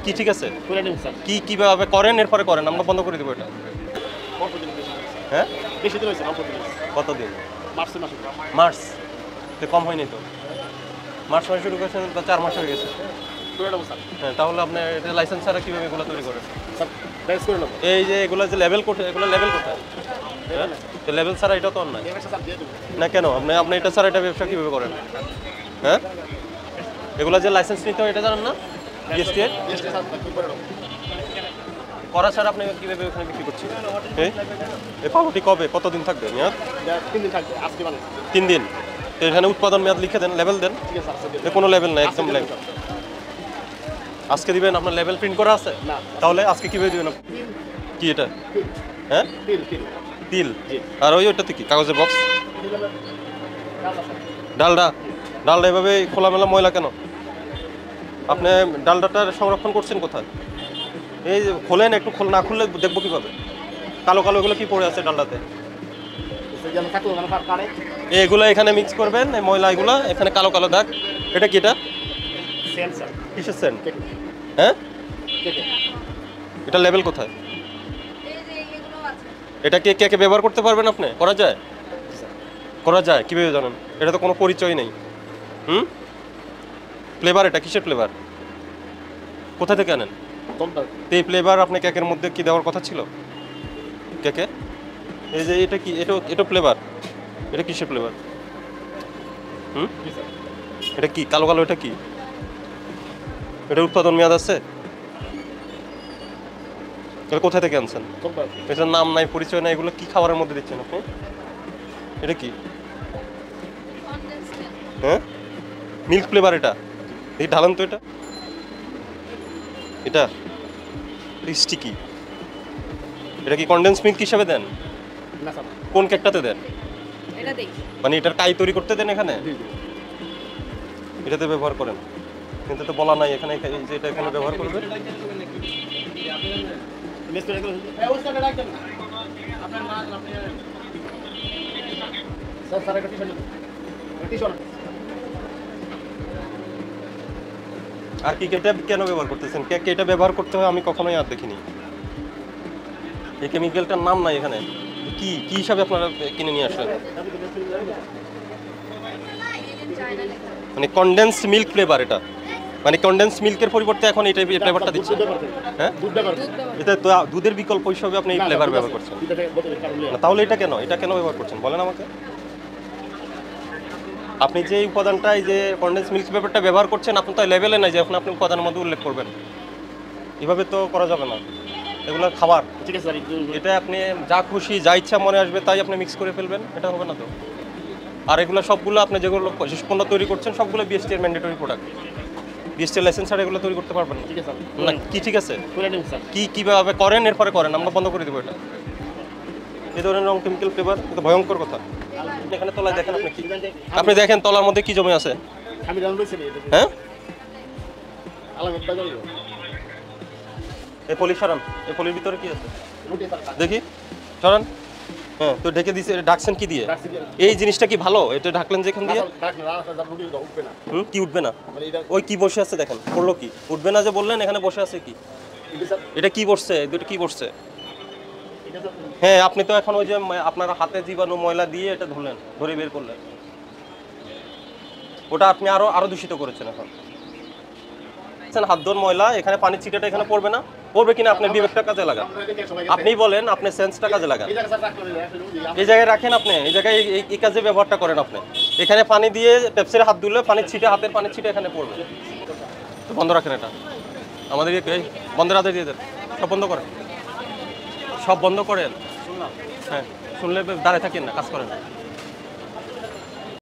কি ঠিক আছে কি কিভাবে করেন এরপরে করেন, আমরা বন্ধ করে দেবো এটা। হ্যাঁ বেশি দিন হয়েছে, কতদিন? মাসে মার্চ তো কম হয়নি তো, মার্চ মাসে শুরু করেছেন তো 4 মাস হয়ে গেছে। হ্যাঁ তাহলে আপনি এটা লাইসেন্স ছাড়া কীভাবে এগুলো তৈরি করেন? এই যে এগুলো যে লেভেল কোথায়, এগুলো লেভেল কোথায়? তো লেভেল ছাড়া এটা তো অন্যায় না কেন? আপনি আপনি এটা ছাড়া এটা ব্যবসা কীভাবে করেন? হ্যাঁ এগুলো যে লাইসেন্স নিতে হয় এটা জানেন না? জিএসটি করা ছাড়া আপনি কীভাবে ওখানে বিক্রি করছেন? এই পাউরুটি কবে কতদিন থাকবে মেয়াদ? 3 দিন। তো এখানে উৎপাদন মেয়াদ লিখে দেন, লেভেল দেন। কোনো লেভেল না, একদম লেভেল। আজকে দিবেন? আপনার লেভেল প্রিন্ট করা আছে? তাহলে আজকে কীভাবে দিবেন? কি এটা? হ্যাঁ তিল। আর ওইটাতে কি কাগজের বক্স? ডালডা। ডালডা এভাবে খোলামেলা ময়লা কেন? আপনি ডালডাটা সংরক্ষণ করছেন কোথায়? এই যে খোলেন, একটু না খুললে দেখবো কীভাবে? কালো কালো এগুলো কি পড়ে আছে ডালডাতে? এগুলো এখানে মিক্স করবেন, এই ময়লা এগুলো এখানে কালো কালো দাগ। এটা কি? এটা কিসের সেন্ট? হ্যাঁ এটা লেভেল কোথায়? এটা কে কে ব্যবহার করতে পারবেন আপনি? করা যায়? করা যায় কীভাবে জানেন? এটা তো কোনো পরিচয় নেই। ফ্লেভার এটা কিসের ফ্লেভার? কোথা থেকে আনেন? এই ফ্লেভার আপনি কেকের মধ্যে কি দেওয়ার কথা ছিল? কেকে এই যে এটা কি? এটা ফ্লেভার, এটা কিসের ফ্লেভার? এটা কি কালো কালো? এটা কি? এটা উৎপাদন মেয়াদ আছে? এটা কোথা থেকে আনছেন? এটার নাম নাই, পরিচয় নাই, এগুলো কি খাবারের মধ্যে দিচ্ছেন আপনি? এটা কি? হ্যাঁ মিল্ক ফ্লেভার। এটা এই ঢালান তো, এটা স্টিকি। এটা কি কনডেন্স মিল্ক হিসাবে দেন? কোন কেকটাতে দেন? মানে এটার কাই তৈরি করতে দেন এখানে? এটাতে ব্যবহার করেন, কিন্তু তো বলা নাই এখানে যে এটা এখানে ব্যবহার করবে। আর কি এটা কেন ব্যবহার করতেছেন? কেক এটা ব্যবহার করতে হয় আমি কখনোই আর দেখিনি। এই কেমিক্যালটার নাম নাই এখানে। কি কি হিসাবে আপনারা কিনে নিয়ে আসলেন? মানে কনডেন্স মিল্ক ফ্লেভার এটা, মানে কনডেন্স মিল্কের পরিবর্তে এখন এটা এই ফ্লেভারটা দিচ্ছেন। হ্যাঁ এটা তো দুধের বিকল্প হিসাবে আপনি এই ফ্লেভার ব্যবহার করছেন। তাহলে এটা কেন? এটা কেন ব্যবহার করছেন বলেন আমাকে? আপনি যে উপাদানটা এই যে কনডেন্স মিল্ক ফ্লেভারটা ব্যবহার করছেন, আপনি তো লেভেলে নাই যে এখন আপনি উপাদানের মধ্যে উল্লেখ করবেন। এভাবে তো করা যাবে না, এগুলো খাবার। ঠিক আছে, এটা আপনি যা খুশি যা ইচ্ছা মনে আসবে তাই আপনি মিক্স করে ফেলবেন, এটা হবে না তো। আর এগুলো সবগুলো আপনি যেগুলো শেষ পণ্য তৈরি করছেন সবগুলো বিএসটি এর ম্যান্ডেটরি প্রোডাক্ট। বিএসটি লাইসেন্স ছাড়া এগুলো তৈরি করতে পারবেন না। কি ঠিক আছে কি কিভাবে করেন এরপরে করেন, আমরা বন্ধ করে দেবো এটা। এই ধরনের রং কেমিক্যাল ফ্লেভার এটা ভয়ঙ্কর কথা। এখানে তলায় দেখেন আপনি কি, আপনি দেখেন তলার মধ্যে কি জমে আছে। হ্যাঁ এই পলি সরান, এই পলির ভিতরে কি আছে দেখি, সরান। হ্যাঁ তো ঢেকে দিয়েছে, ঢাকছেন কি দিয়ে? এই জিনিসটা কি ভালো? এটা ঢাকলেন যেখান দিয়ে কি উঠবে না? ওই কি বসে আছে দেখেন, পড়লো কি? উঠবে না যে বললেন, এখানে বসে আছে কি? এটা কি বসছে? দুটো কি বসছে? হ্যাঁ আপনি তো এখন ওই যে আপনার হাতে জীবাণু ময়লা দিয়ে এটা ধরলেন, ধরে বের করলেন, ওটা আপনি আরো দূষিত করেছেন। এখন হাত ধোয়ার ময়লা, এখানে পানির ছিটাটা এখানে পড়বে না? পড়বে কিনা আপনার বিবেকটা কাজে লাগান। আপনি বলেন, আপনি সেন্সটা কাজে লাগান। এই জায়গায় রাখেন, আপনি এই জায়গায় এই কাজে ব্যবহারটা করেন। আপনি এখানে পানি দিয়ে পেপসির হাত ধুলে পানির ছিটে, হাতের পানির ছিটে এখানে পড়বে। তো বন্ধ রাখেন এটা, আমাদের এই বন্ধের হাতে দিয়ে দেন, সব বন্ধ করেন, সব বন্ধ করেন। হ্যাঁ শুনলে দাঁড়ায় থাকেন না, কাজ করেন।